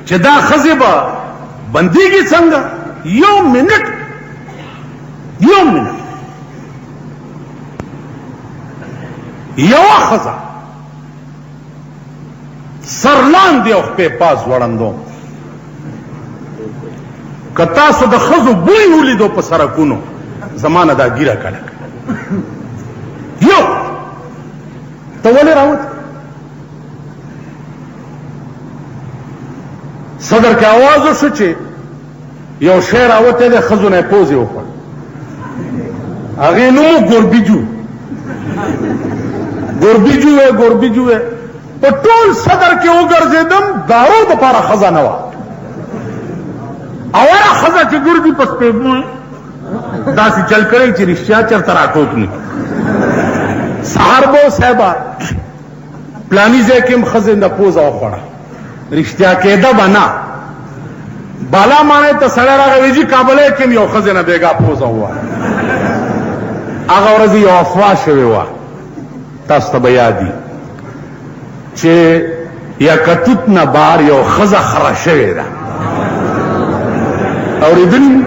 چې دا ښځې به بندېږي څنګه؟ یو منټ یوه ښځه سر لاندې او خپې پاس وړندوم. که تاسو د ښځو بوی ولیدو په سړکونو، زمانه دا ګیره کړه یو ته ولې راوت؟ صدر کې आवाज وشو چې یو شی راوتی دی، ښځو نه یې پوز یې وخوړ. هغې نوم ګوربیجو وی. په ټول صدر کې وګرځېدم، دارو دپاره ښځه نه وه. اوله ښځه چې ګرځي په سپېږمۍ داسې چل کړی چې رښتیا چېرته راټوک نه. سهار به صاحبه پلاني ځای کې هم ښځې نه پوزه وخوړه، رښتیا کېده به نه. بالا ماڼۍ ته سړی راغی، ویجي کابلی کې هم یو ښځې نه بېګا پوزه ووهه. هغه ورځ یو افوا شوې وه، تاسو ته به یاد وي چې یکتوت نه بار یو ښځه خره شوې ده. اورېدلي؟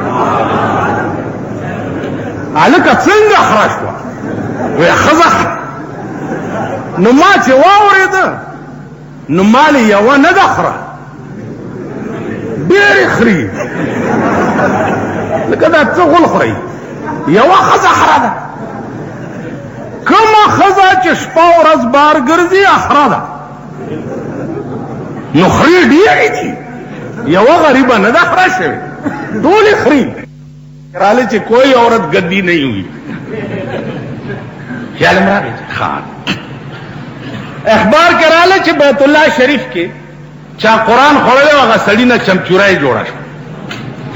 هلکه څنګه خره شوه؟ وی ښځه. نو ما چې واورېده نو مالې یوه نه ده خره، ډېرې خري. لکه دا څه غول خورئ؟ یوه ښځه خره ده. کومه ښځه چې شپه ورځ بار ګرځي خره ده. نو خري ډېرې دي، یوه غریبه نه ده خره شوې، ټولې خري. راله چې کوئی عورت گدی نہیں ہوئی. خیال میں راغی خان اخبار کې راله چې بیت الله شریف کې چا قرآن خوړلی و، هغه سړي نه چمچورای جوړه شو،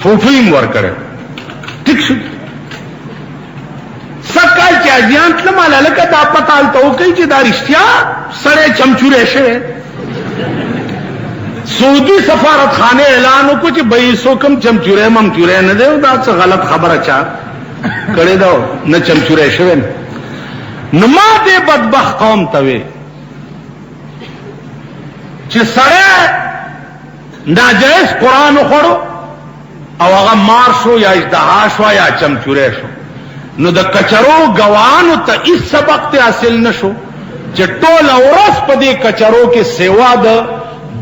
فوفی هم ورکړی. ټیک شو. سږکال چې حاجیان تلم، هلکه دا پته هلته وکړئ چې دا رښتیا سړی چمچوری شوی. سعودي سفارت خانه اعلان وکړو چې بھئی څوک هم چمچوری ممچوری نه دی، دا څه غلط خبره چا کړې ده، نه چمچوری شوی. نو ما دې بدبخت قوم ته وې چې سړی ناجایز قرآن وخوړو او هغه مار شو یا اشتها شو یا چمچوری شو، نو د کچرو ګوانو ته هیڅ سبق ته حاصل نشو چې ټوله ورځ په دې کچرو کې سیوا د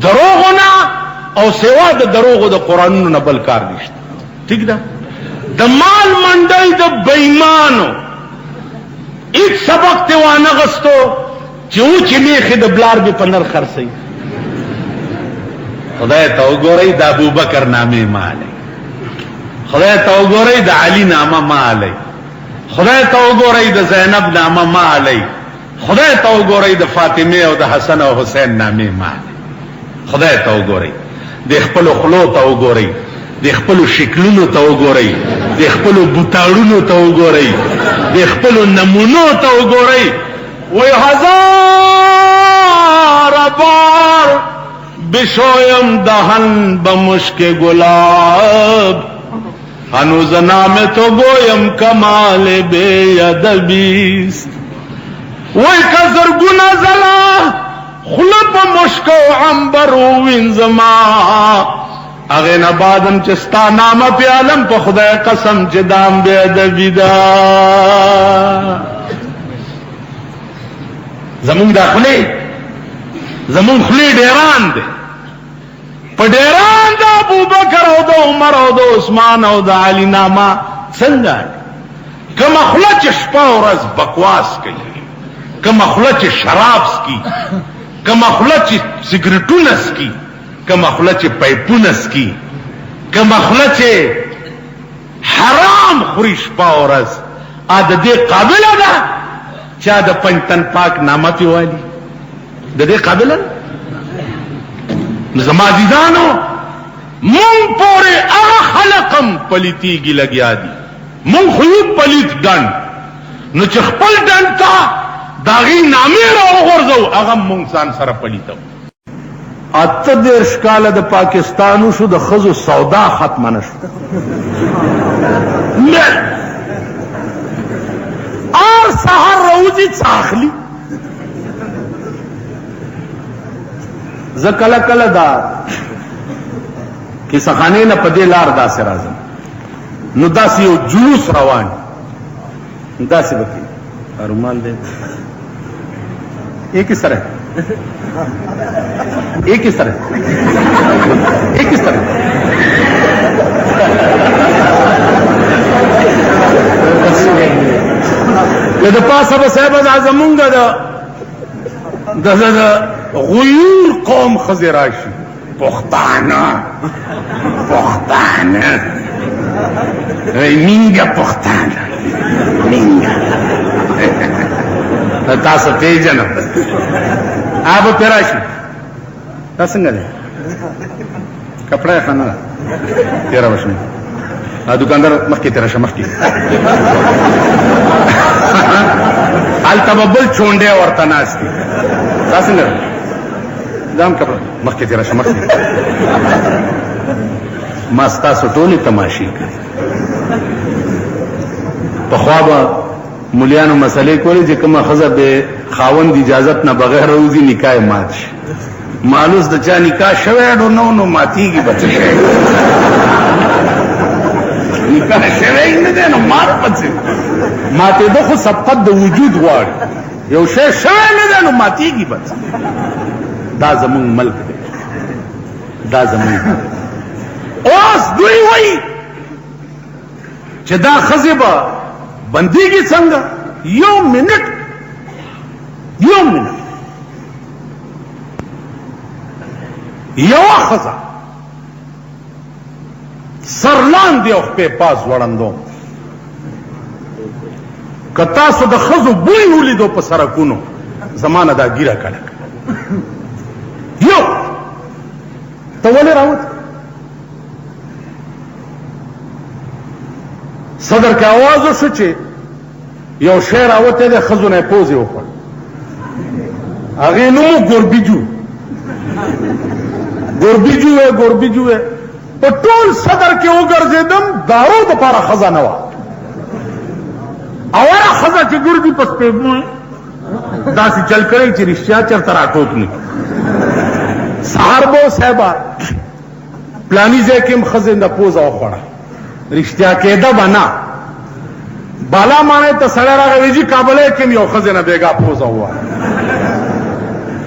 دروغو نه او سیوا د دروغو د قرآنونو نه بل کار نشته. ٹھیک ده؟ د مال منډۍ د بېمانو هیڅ سبق ته وانه غستو چې اوچې میخې د بلار به په نر خرڅوي. خدای ته وګورئ د ابوبکر نامې ما علی، خدای ته وګورئ د علي نامه ما علی، خدای ته وګورئ د زینب نامه ما علی، خدای ته وګورئ د فاطمه او د حسن او حسین نامې ما علی. خدای ته وګورئ، د خپلو خلو ته وګورئ، د خپلو شکلونو ته وګورئ، د خپلو بوتاړونو ته وګورئ، د خپلو نمونو ته وګورئ. وی هزار بار بشویم دهن بمشک گلاب، هنوز نام تو گویم کمال بے ادبیست. وی که زرگونه زلا خلپ مشک و عنبر و وینزما، اغه نه بعدم چې ستا نامه په عالم په خدای قسم چې دام بے ادبی دا. زمونږ دا خلی ډیران دی، په ډیران د ابوبکر او د عمر او د عثمان او د علی نامه څنګه؟ کومه خوله چې شپه ورځ بکواس کوي، کومه خوله چې شراب څکي، کومه خوله چې سګریټونه څکي، کومه خوله چې پایپونه څکي، کومه خوله چې حرام خوري شپه ورځ، ا د دې قابله ده چا د پنځتن پاک نامه پی والی؟ د دې قابله زما عزیزانو، مونږ پورې هغه خلقم پلیتیږي لګیا دي. مونږ خو یو پلیت ډنډ، نو چې خپل ډنډ ته د هغې نامې راوغورځو هغه مونږ ځان سره پلیتو. 38 کاله د پاکستان وشو، د ښځو سودا ختمه نه شو. هر سهار راوځي څه اخلي. زه کله کله دا کیسه خانې نه په دې لار داسې راځم نو داسې یو جلوس روان داسې وکړي رومال دی ایک اس طرح ایک اس طرح ایک اس طرح د پاسه به صاحب زمونږ د غیور قوم ښځې راشي پښتانه مینګه پښتانه مینګه تاسو پیژنم هغه پې راشي دا څنګه دی کپړه یې ښه نه ده تېره به شم دکاندار مخکې تېره شه مخکې هلته به بل چونډی ورته ناست دي دا څنګه ده دا هم کپړه مخکې تېره شه مخکې ما ستاسو ټولې تماشې کړې پخوا به مولیانو مسئلې کولې چې کومه ښځه بې خاوند اجازت نه بغیر روزي نکاح یې مات شي مالوس د چا نکاح شوی نو ماتېږي به څه شی نکاح شوی نه دی نو مات به څه ماتېده خو سبقت د وجود غواړي یو شی شوی نه دی نو ماتېږي به څه دا زمونږ ملک دی دا زمونږ اوس دوی وایي چې دا ښځې به بندیږي څنګه یو منټ یوه ښځه سر لاندې او خپې پاس وړندو که تاسو د ښځو بوی ولیدو په سړکونو زمانه دا ګیره کړه یو ته ولې راوت صدر کې आवाज وشو چې یو شی راوته د ښځو نه پوزې وکړ هغې نوم ګوربیجو ګوربیجو په ټول صدر کې وګرځېدم دارو دپاره ښځه نه وه اوله ښځه چې ګرځي په سپېږمۍ داسې چل کړی چې رښتیا چېرته راټوک نه سهار به صاحبه پلاني ځای کې هم ښځې د پوزه وخوړه رښتیا کېده به نه بالا مانے ته سړی راغی جي کابلۍ کې یو ښځې نه بېګا پوزه ووهه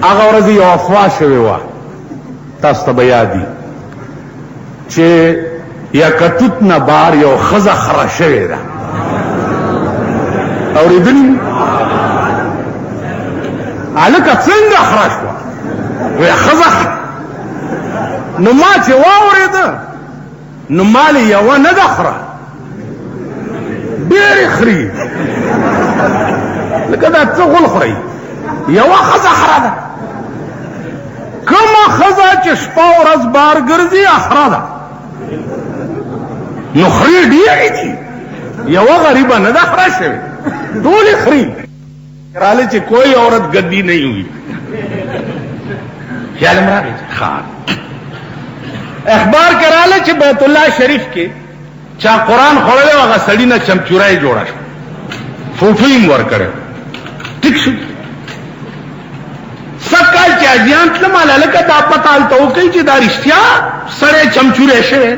هغه ورځ یو افوا شوې وه تاسو ته به یاد وي چې یکتوت نه بار یو ښځه خره شوې ده اورېدلي هلکه څنګه خره شوه وی ښځه نو ما چې واورېده نو مالې یوه نه ده خره ډېرې خري لکه دا څه غول خورئ یوه ښځه خره ده کومه ښځه چې شپه ورځ بار ګرځي خره ده نو خري ډېرې دي یوه غریبه نه ده خره شوې ټولې خري راله چې کوئی عورت گدی نہیں ہوئی خیال میں راغی خان اخبار کراله چې بیت الله شریف کې چا قرآن خوړلی هغه سړي نه چمچورای جوړه شو فوټو یې ورکړی ټیک شو سږ کال چې اجیان تلم هلکه دا پته هلته وکړئ چې دا رښتیا سړی چمچوری شوی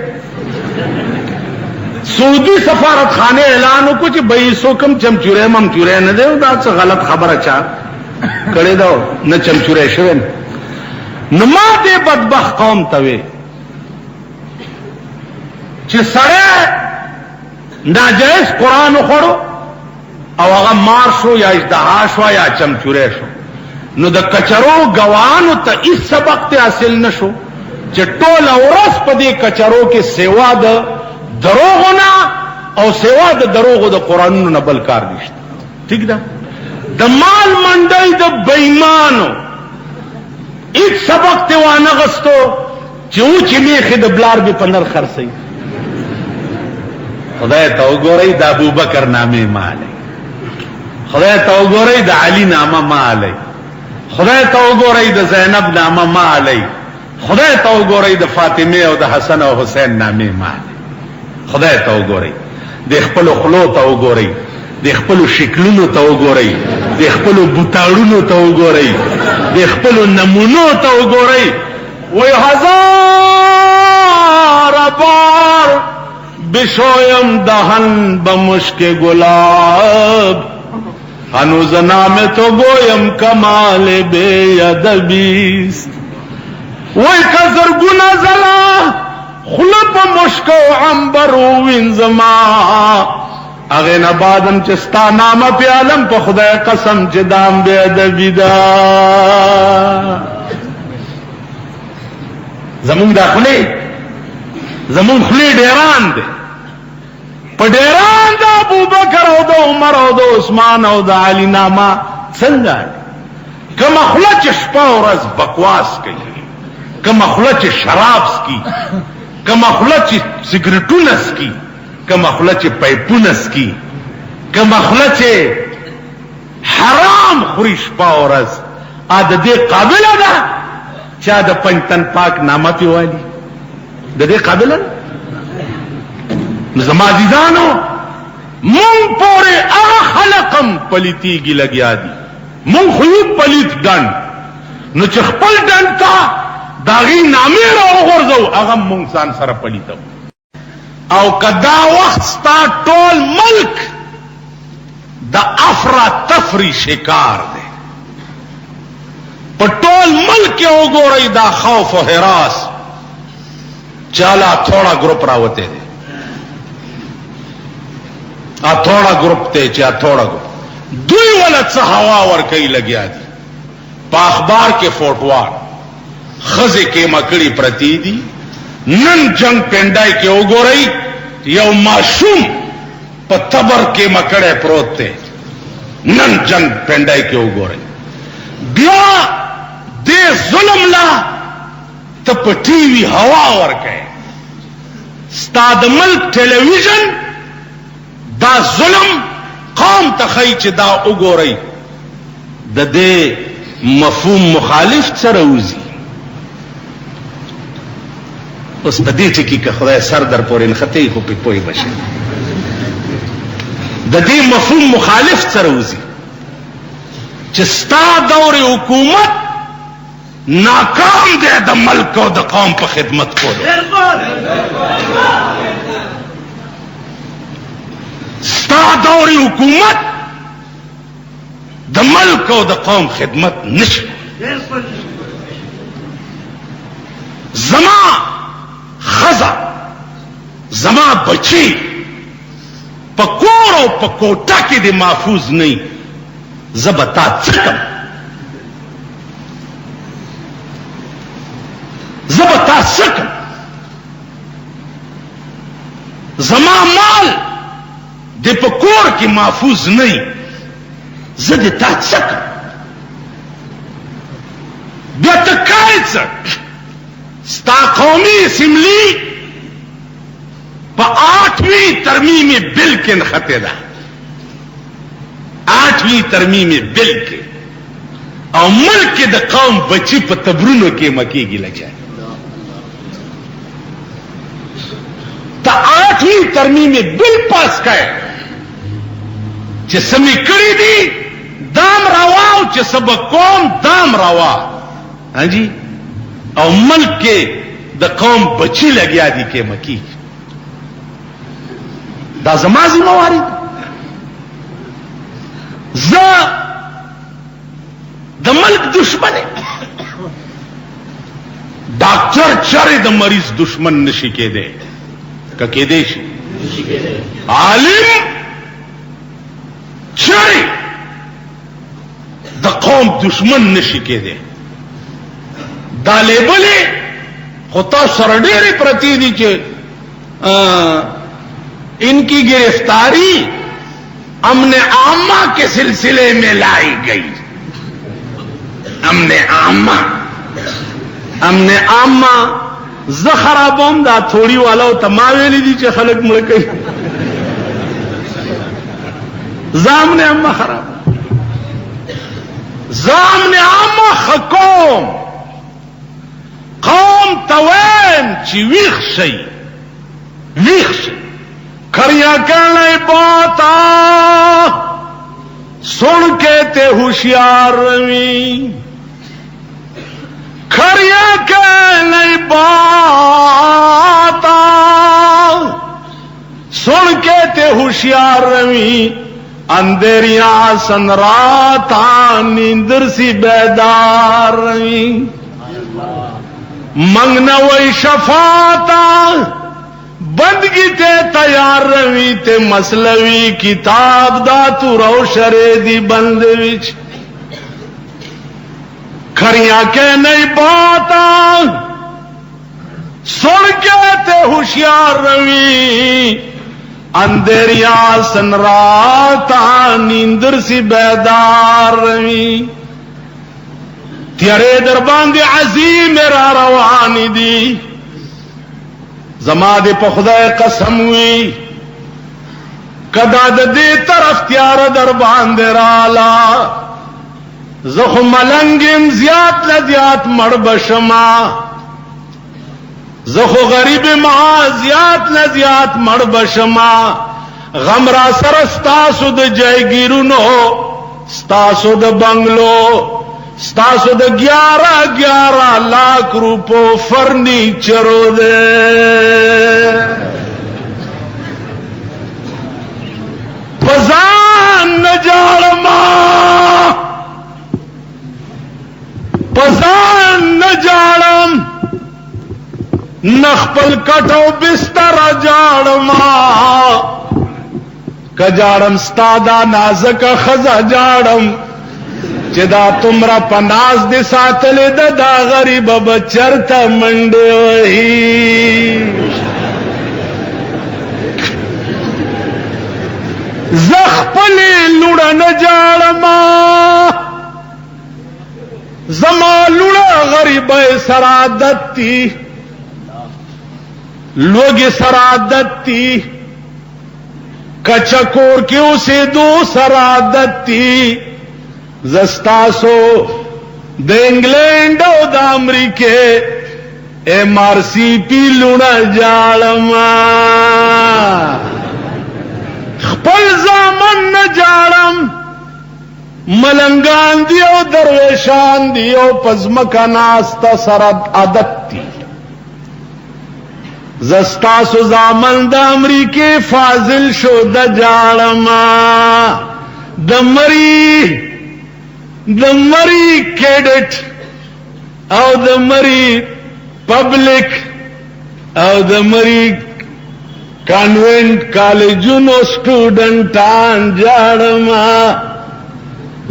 سعودي سفارتخانه اعلان وکړو چې به هیڅ کوم چمچوری ممچوری نه دی او دا څه غلط خبره چا کړې ده نه چمچوری شوی نو ما دې بدبخت قوم ته وې چې سړی ناجایز قرآن وخوړو او هغه مار شو یا ازدها شو یا چمچوری شو نو د کچرو ګوانو ته هیڅ سبق ته حاصل نشو چې ټوله ورځ په دې کچرو کې سیوا د دروغونه او سیوا د دروغو د قرآنونو نه بل کار نشته ٹھیک ده د مال منډۍ د بېمانو هیڅ سبق ته وانه غستو چې اوچې میخې د بلار به په نر خرڅوي خدای ته وګورئ د ابوبکر نامې ما علی خدای ته وګورئ د علي نامه ما علی خدای ته وګورئ د زینب نامه ما علی خدای ته وګورئ د فاطمه او د حسن او حسین نامې ما علی خدای ته وګورئ د خپل خلو ته وګورئ د خپل شکلونو ته وګورئ د خپل بوتاړونو ته وګورئ د خپل نمونو ته وګورئ وای هزار پار بشویم دهن بمشک گلاب هنوز نام تو گویم کمال بے ادبیست وی کزرگونا زلا خلپ مشک و عنبر وینزما اغین بعدم چستا نام پیالم پا خدای قسم چه دام بے ادبی دا زمون دا خلی ډیران دی په ډیران دا ابوبکر او د عمر او د عثمان او د علی نامه څنګه کما خله چې شپه او ورځ بکواس کوي کما خله چې شراب سکي کما خله چې سیګریټونه سکي کما خله چې پایپونه سکي کما خله چې حرام خوري شپه او ورځ ا د دې قابله ده چا د پنځتن پاک نامه پیوالي د دې قابله زما عزیزانو مون پورے اغا خلقم پلیتی گی لگیا دی مون خیوب پلیت ڈن نو چه خپل ڈن تا داغی نامی را غرزو اغا مون سان سر پلیتو او کدا وقت ستا ټول ملک دا افرا تفری شکار دے پر ټول ملک او گو رئی دا خوف و حراس چالا تھوڑا گروپ راوتے دے تھوڑا گروپ تے چا تھوڑا گروپ دوی والا څه هوا ور کوي لګیا دي په اخبار کې فوټوار خزه کې مکړی پرتی دي نن جنگ پندای کې وګورئ یو معصوم په تبر کې مکړه پروت دی نن جنگ پندای کې وګورئ بیا دې ظلم لا ته په ټي وي هوا ور کوي ستاد ملک ټلویزیون دا ظلم قوم تخی چې دا وګورئ د دې مفهوم مخالف سره وزي اوس په دې ټکی کې خدای سر در پورې نخته خو په پوي بشه د دې مفهوم مخالف سره وزي چې ستا دور حکومت ناکام دی د ملک او د قوم په خدمت کولو ستا دور حکومت د ملک او د قوم خدمت نشي زما خزا زما بچی پکور او پکوټه کې د محفوظ نه زبتا څکم زبتا څکم زما مال د پکور کې محفوظ نه زه د تا څکم بیا ته کای څه ستا قومي اسمبلی په 8ویں ترمیم بل کې نخته ده 8ویں ترمیم بل کې او ملک د قوم بچی په تبرونو کې مکیږي لګا ته 8ویں ترمیم بل پاس کړه چې سمې کړې دي دام روا او چې سبا قوم دام روا هاجي او ملک کې د قوم بچی لګیا دي کې مکی دا زما ذمہواری ز د ملک دشمن ډاکټر چرې د مریض دشمن نشي کېده که کېدې شي عالم چرې د قوم دشمن نشي کېده دا لیبلې خو تاسو سره ډېرې پرتی دي چې ان کی گرفتاری امن عامہ کے سلسلے میں لائی گئی امن عامہ ز خرابوم دا تھوڑی والا تماویلی دی چې خلق مړ کوي زامن عامہ خراب زامن عامہ حکوم قوم توین چی ویخ شي کھڑیا کہنے باتا سن کے تے ہوشیار روی کھڑیا کہنے باتا होशियार रवी, अंधेरियां सन राता नींदर सी बेदार रवी, मंगना वही शफाता बंदगी ते तैयार रवी, ते मसलवी किताब दा तू रो शरे दी बंद विच, खरियां के नहीं बाता सुन के ते होशियार रवी, अंधेरियां सन राता नींदर सी बेदार रवी, तेरे दरबान दे अजीम मेरा रवानी दी, जमादे पखुदाए कसम हुई, कदा दे तरफ त्यार दरबान दे राला, जख मलंगिम जियात लजियात मड़ बशमा, जखो गरीब मा जियात लजियात मड़ बशमा, गमरा सरस्तासुद जयगिरुनो, स्तासुद बंगलो, स्तासुद 11 लाख रुपो फर्नीचरो दे, पजान न जाड़मा, पजान न जाड़म, नखपल कटो बिस्तर जाड़मा, कजाड़म स्तादा नाजक खजा जाड़म, चिदा तुमरा पनाज दे सातले दा गरीब बचरता मंडे वही, जखपले लुड़न जाड़मा, जमा लुड़ा गरीब सरादती, लोग सरादती, कचकोर के उसे दो सरादती, जस्तासो द इंग्लैंड और द अमरीके MRCP लुना जाड़मा, खपल जामन न जाड़म, मलंगान दियो दरवेशान दियो पजमका नास्ता सरद आदत्ती, जस्तासो जामन द अमरीके फाजिल शो द जाड़मा, द मरी कैडेट और द मरी पब्लिक और द मरी कॉन्वेंट कॉलेजुनो स्टूडेंटान जाड़मा,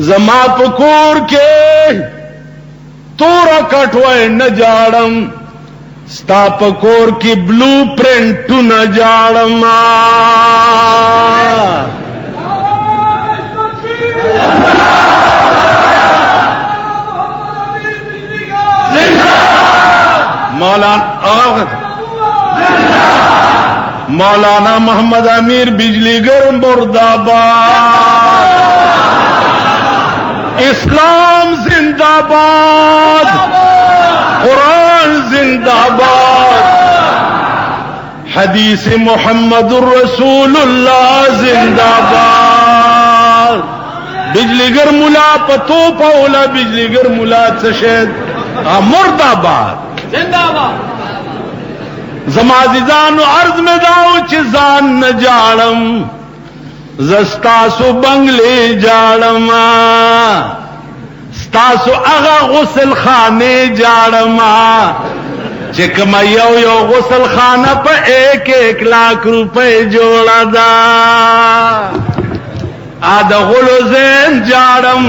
जमा पकोर के तोरा कटवाए न जाड़म, स्तापकोर की ब्लू प्रिंट टू न जाड़मा, मौलाना मोहम्मद अमीर बिजलीगर मुर्दाबाद, इस्लाम जिंदाबाद, कुरान जिंदाबाद, हदीस मोहम्मदुर रसूलुल्लाह जिंदाबाद, बिजलीगर मुला पतो पौला बिजलीगर मुला चशेद मुर्दाबाद जिंदाबाद। जमाजिजान अर्ज में दाओ चिजान न जाड़म, जस्तासु बंगले जाड़मा, स्तासु अगा गुसल खाने जाड़मा, चिकमा यो गुसल खाना पर 1 लाख रुपए जोड़ा दा, आधा गुलो ज़ैन जाड़म,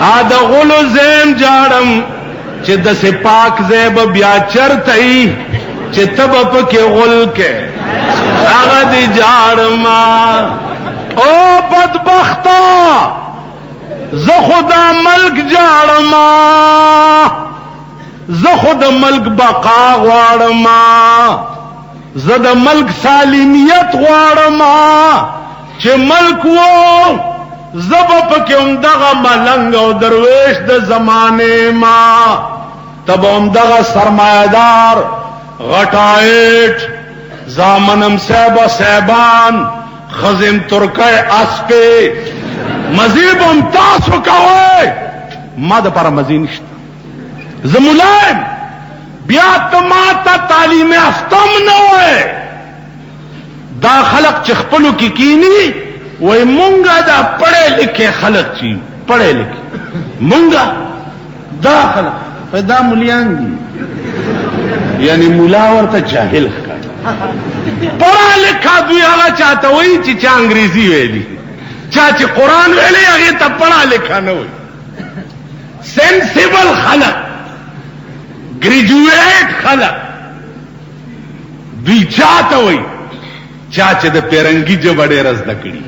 आधा गुलो ज़ैन जाड़म, चिद से पाक ज़ैब ब्या चरतई, चितब के गुल के आगद जाड़मा, ओ बदबख्ता ज़खुदा मल्क जाड़मा, ज़खुद मल्क बका वाड़मा, ज़द मल्क सालिमियत वाड़मा, चे मल्क वो जबप के उमदगा मलंग और दरवेश द जमाने मां, तब उमदगा सरमायादार गटाएट जामनम सहबा सहबान खजिम तुर्के अस्पे मजीब उमताज हुए मद पर मजीनिश्त जमुलाम ब्यातमाता तालीम अफ्तम न हुए دا خلق چې خپلو کې کینی وای مونږه دا پڑھے لکھے خلق چی پڑھے لکھے مونږه دا خلق پیدا ملیان دي یعنی مولا ورته جاهل ښکاري پڑھا لکھا دوی هغه چاته وایي چې چا انګریزي ویلي چا چې قرآن ویلي هغه ته پڑھا لکھا نه وایي سینسیبل خلق گریجویٹ خلق دوی چاته وایي چا چې د پیرنګي ژبه ډېره زده کړي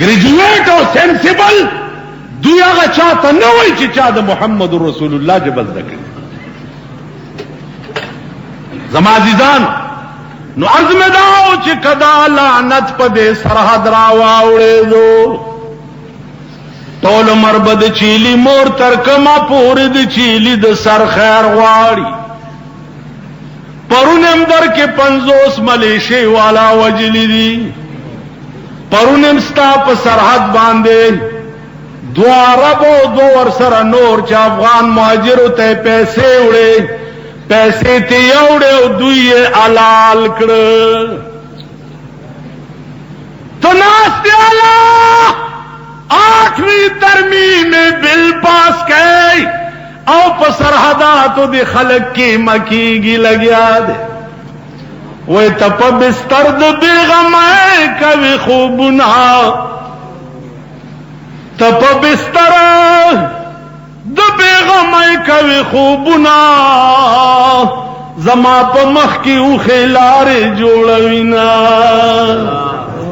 گریجویٹ او سینسیبل دوی هغه چاته نه وایي چې چا د محمد رسول الله ژبه زده کړي زما عزیزان نو عرض میں داو چې کدا لعنت په دې سرحد را واوړېدو ټول مربد چیلی مور تر کما پورې د چیلی د سر خیر غواړي پرونم در کې 50 ملیشي والا وجلی دي پرونم ستا په سرحد باندې دو عربو دو ور سره نور چې افغان مهاجرو ته پیسې وړي پیسې ته یوړې او دوی یې حلال کړ تو ناست الله 8ویں ترمیم بل پاس کئی او په سرحداتو دی خلق کی مکیگی لگیا دے وی تپ بستر د بیغمائے کوي خوبنا تپ بستر د بیغمائے کوي خوبنا زما په مخ کی او خلار جوړوینا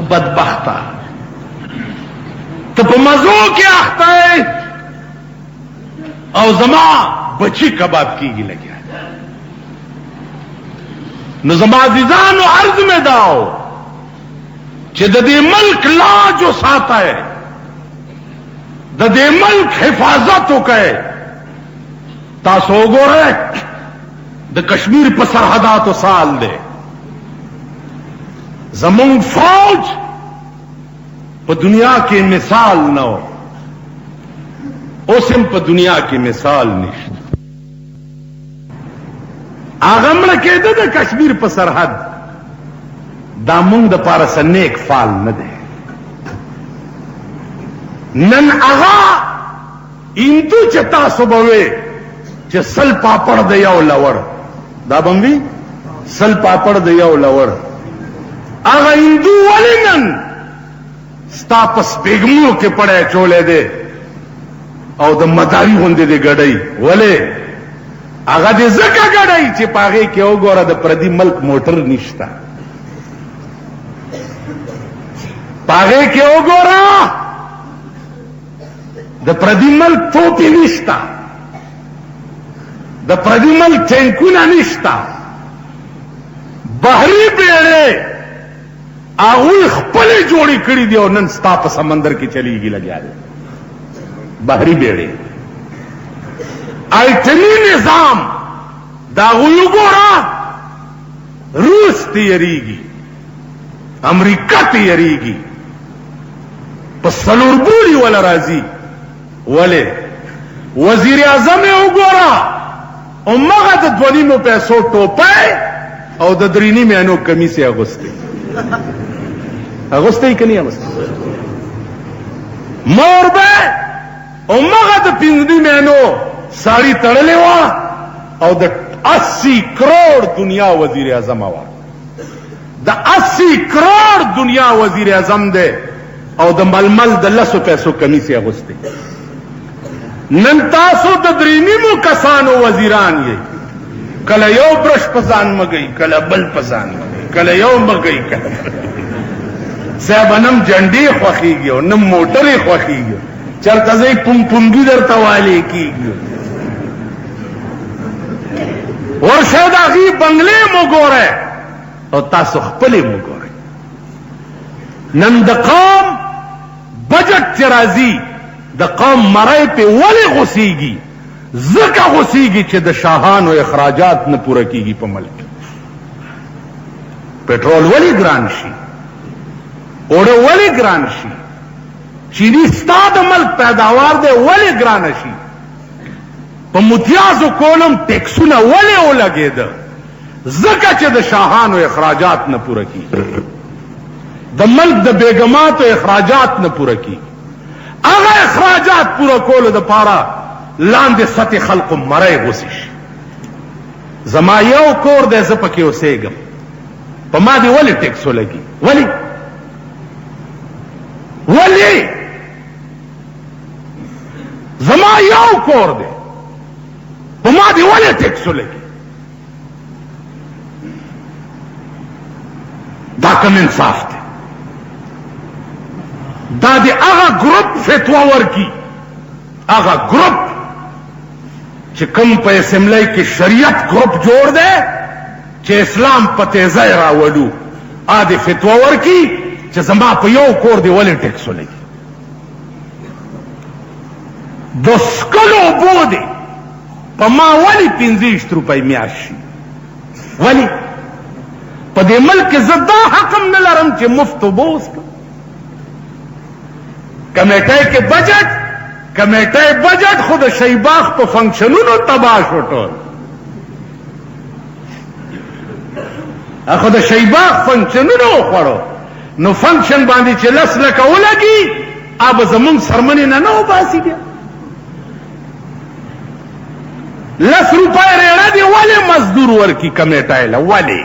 بدبختا ته په مزو کې اخته او زما بچی کباب کیږي لګیا نو زما عزیزانو عرض میں داو چې د دې ملک لاج او ساتای د دې ملک حفاظت وکړي تاسو وګورئ د کشمیر په سرحداتو سال دی زمونږ فوج په دنیا کې مثال نه و اوس هم په دنیا کې مثال نشته هغه مړه کېده د کشمیر په سرحد دا مونږ د پاره سنیک فال نه دی نن هغه اندو چې تاسو به وې چې سل پاپړ د یو لور دا بموي سل پاپړ د یو لور هغه اندو ولې نن ستا پس بیگمو کې پڑے چولے دے او د مداری غوندې دې ګډای ولې هغه دې زکه ګډای چې پاغه کې وګوره د پردي ملک موټر نشتا پاغه کې وګوره د پردي ملک توپی نشتا د پردي ملک ټینکونه نشتا بحری بیړې اغوی خپل جوړی کړی دی او نن ستا په سمندر کې چلیږي لګیا دی بحری بیړې ایټمی نظام دا غوی وګوره روس تیریږي امریکا تیریږي په سلور بولی ولا راځي ولې وزیر اعظم وګوره امغه د 2.5 پیسو ټوپای او د 3.5 مینو کمیسه اغوستي اغوستي کني اغوستي مور به امغه د 5 مینو ساړي تړلې و او د 80 کروڑ دنیا وزیر اعظم و د 80 کروڑ دنیا وزیر اعظم ده او د ململ د 100 پیسو کمیسه اغوستي نن تاسو د 3.5 کسانو وزیران یې کله یو برش پسان مګي کله بل پسان مګي کله یو مګي کله صاحبنم جنډي خوخيږي او نم موټرې خوخيږي چرته زې پونګي درته والي کیږي ورشه دا غي بنگلې مو ګوره او تاسو خپلې مو ګوره نن د قوم بجټ چرازي د قوم مړی په ولې غوسیږي زکه غوسیږي چې د شاهانو اخراجات نه پوره کیږي په ملک پټرول ولې ګران شي اوړه ولې ګران شي چینی ستاد ملک پیداوار دی ولې ګران شي په متیازو کولم ټیکسونه ولې ولګېده زکه چې د شاهانو اخراجات نه پوره کی، د ملک د بیگماتو اخراجات نه پوره کی، هغه اخراجات پوره کولو د پاره لاندې سطح خلقو مړی غوسې شي. زما یو کور دی، زه پکې اوسېږم، په ما دې ولې ټیکس ولګي؟ ولې زما یو کور دی، په ما دې ولې ټیکس ولګي؟ دا کوم انصاف دی؟ دا دی هغه ګروپ فتوا ورکی، هغه ګروپ چې کوم په اسمبلی کې شریعت ګروپ جوړ دی چې اسلام په تیزی راولو، ا دې فتوا ورکی چې زما په یو کور دی ولې ټیکس ولګي. د سکلو اوبو دی په ما ولې 65 روپۍ میاشت شي؟ ولې په دې ملک کې زه دا حق هم نه لرم چې مفت اوبه وڅښم؟ کمیټۍ بجټ خو د شیباغ په فنکشنونو تباه شو ټول. خو د شیباغ فنکشنونو وخوړو، نو فنکشن باندې چې 10 لکه ولګي اب زمونږ سرمنې نه وباسي بیا 10 روپۍ ریړه دی ولې مزدور ورکی کمیټۍ له؟ ولې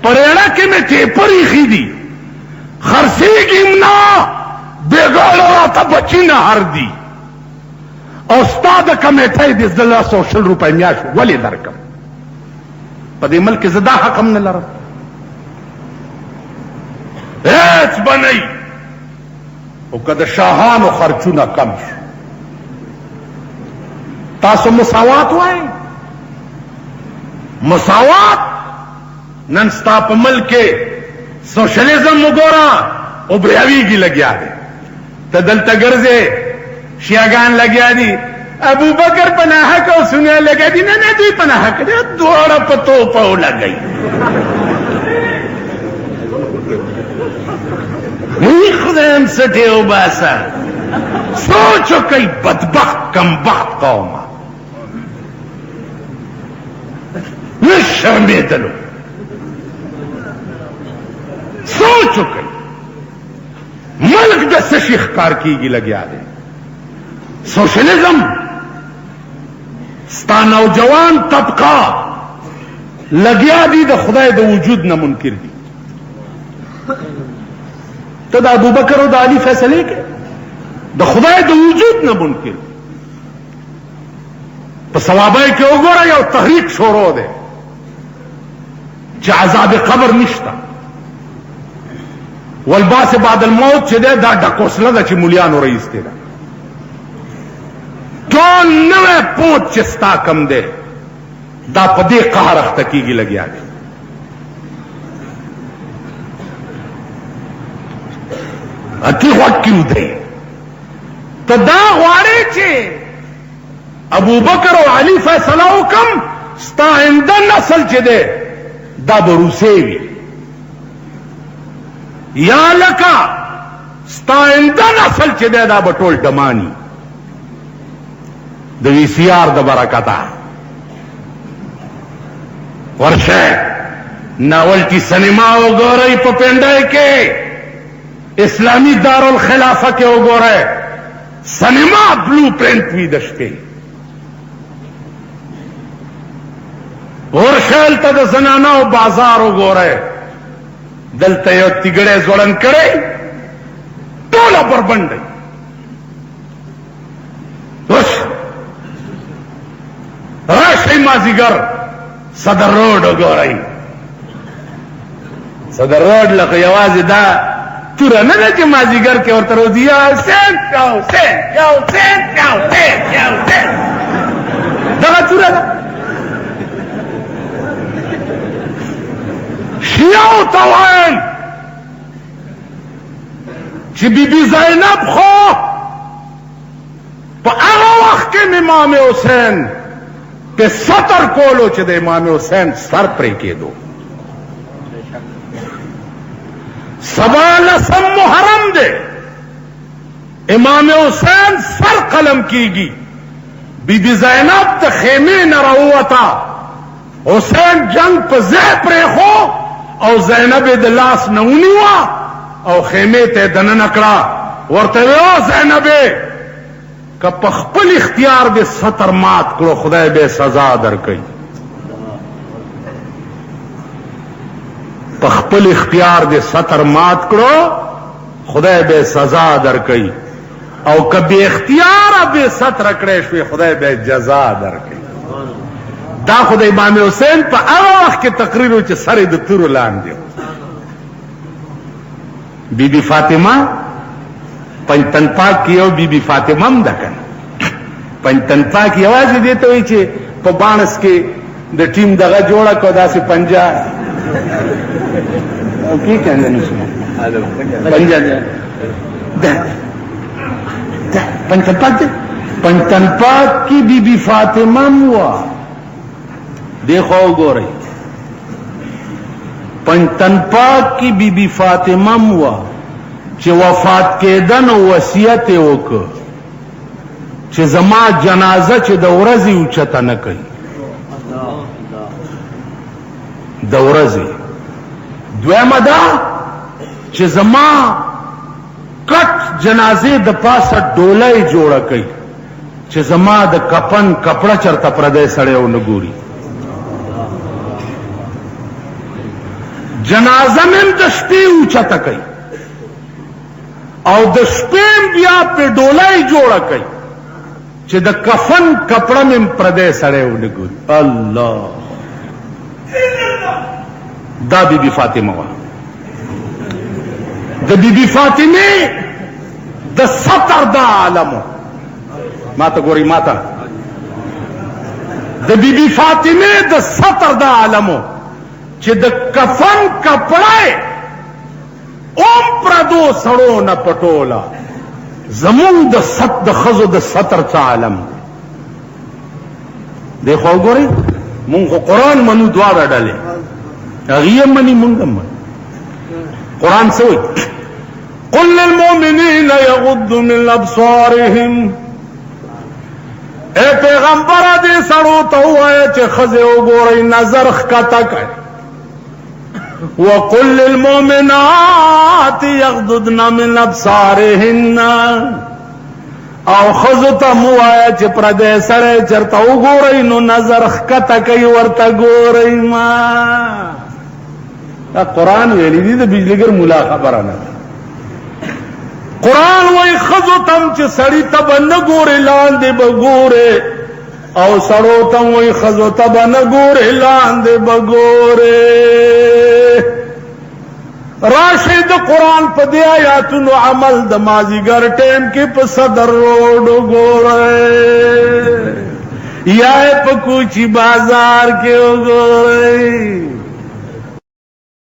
په ریړه کې مې ټیپر ایښي دي، خرڅېږي نه، بېګاړه راته بچي نه هر دي، او ستا د کمیټۍ د 220 روپۍ میاشت ولې درکم؟ په دې ملک زه دا حق هم نه لرم. هیڅ به نه وي، او که د شاهانو خرچونه کم شو. تاسو مساوات وایئ؟ مساوات نن ستا په ملک کې سوشلیزم وګوره اوبریاویږي لګیا دی، ته دلته ګرځې شیعګان لګیا دي، ابو بکر په ناحق او سنیا لګیا دي. نه دوی په ناحق دي، دواړه په توپه ولګئ. خدایم سټې وباسه، سوچ وکئ بدبخت کمبخت قومه، نه شرمېدلو. سوچ وکئ ملک د څه شي ښکار کیږي لګیا دی؟ سوشلیزم. ستا نوجوان طبقه لګیا دي د خدای د وجود نه منکر دي. ته د ابوبکر او د علي فیصله کې د خدای د وجود نه منکر. په ثوابای کې وګوره یو تحریک شروع دی چې عذاب قبر نشته، والباس بعد الموت چې دی دا ډکوسله ده چې مولیانو رئیس دی. ټول نوی پوت چې ستا کم دی دا په دې قهر اخته کېږي لګیا دی. اتی غوږ کې ودرې، ته دا غواړې چې ابوبکر او علي فیصله وکم ستا آینده نسل چې دی دا به روسۍ وي، یا لکه ستا آینده نسل چې دی دا به ټول ډماني د وی سی آر د برکته. ورشه ناولټي سینما وګورئ په پنډای کې، اسلامی دارالخلافه کې وګورئ سینما بلو پرنٹ وي د شپې. ورشل ته د زنانو بازار وګورئ، دلته یو تیګړی ځوړن کړی ټوله بربنډی. راشئ مازیګر صدر روډ وګورئ. صدر روډ لکه یوازې دا توره نه ده چې مازیګر کې ورته روځي یا حسین یا حسین یا حسین یا حسین یا حسین، دغه توره ده. شیعو ته وایم چې بیبي زینب خو په هغه وخت کې امام حسین په سطر کولو چې د امام حسین سر پرې کېدو. 14 محرم دے امام حسین سر قلم کیږي، بی بی زینب ته خیمه نه راووته حسین جنگ په ځای پرېښو او زینب د لاس نه ونیوه او خیمې ته یې دننه کړه. ورته ویې او زینبې که په خپل اختیار دې سطر مات کړو خدای به سزا درکوي. په خپل اختیار دې سطر مات کړو خدای به سزا درکوي او که بې اختیاره بې سطره کړی شوې خدای به جزا درکوي. دا خو د امام حسین په هغه وخت کې تقریر و چې سر یې د تورو لاندې. بی بی فاطمه پنجتن پاک کې یو بی بی فاطمه هم ده کنه. پنجتن پاک یوازې دې ته وایي چې په بانس کې د ټیم دغه جوړه کړو داسې پنجه او کې کنه نشو پنجه ده پنجتن پاک ده. پنجتن پاک کې بی بی فاطمه هم وه. دیکھو گورئی پنجتن پاک کی بی بی فاطمه ہوا چې وفات کېدن وصیت یې وکړ چې زما جنازه چې د ورځې اوچته نه کوي. د ورځې دویمه ده چې زما کټ جنازې د پاسه ډوله یې جوړه کوي چې زما د کفن کپړه چرته پردی سړی ونه ګوري. جنازه مم د شپې اوچته کوي او د شپې بیا په ډولای جوړه کوي چې د کفن کپړه مم پردې سړی ونه ګوري. الله دا بی بی فاطمه وا. د بی بی فاطمه د سطر د عالمو ماته ګوري ماته د بی بی فاطمه د سطر د عالمو چې د کفن کپړای اوم پردو سړو نه پټولا زمون د خزو د سطر څه عالم. دیکھو ګورئ مونږ خو قرآن منو دواړه ډلې هغې مني مونږ هم منو. قرآن څه وایي قل للمؤمنین یغضوا من ابصارهم. اے پیغمبره دې سړو ته ووایه چې ښځې وګورئ نظر ښکته کړئ. وقل للمؤمنات يغضضن من ابصارهن او خذت موایا چې پردې سره چرته وګورئ نو نظر ښکته کوي ورته ګورئ. ما دا قرآن ویلی دی د بجلیګر مولا خبره نه. قرآن وایي ښځو تم چې سړي ته به نه ګورې لاندې به ګورې او سړو ته وایي ښځو ته به نه ګورې لاندې به ګورې. راشد قرآن په دې آیاتونو عمل د مازیګر ټیم کې په صدر روډ وګورئ یا په کوچی بازار کې وګورئ.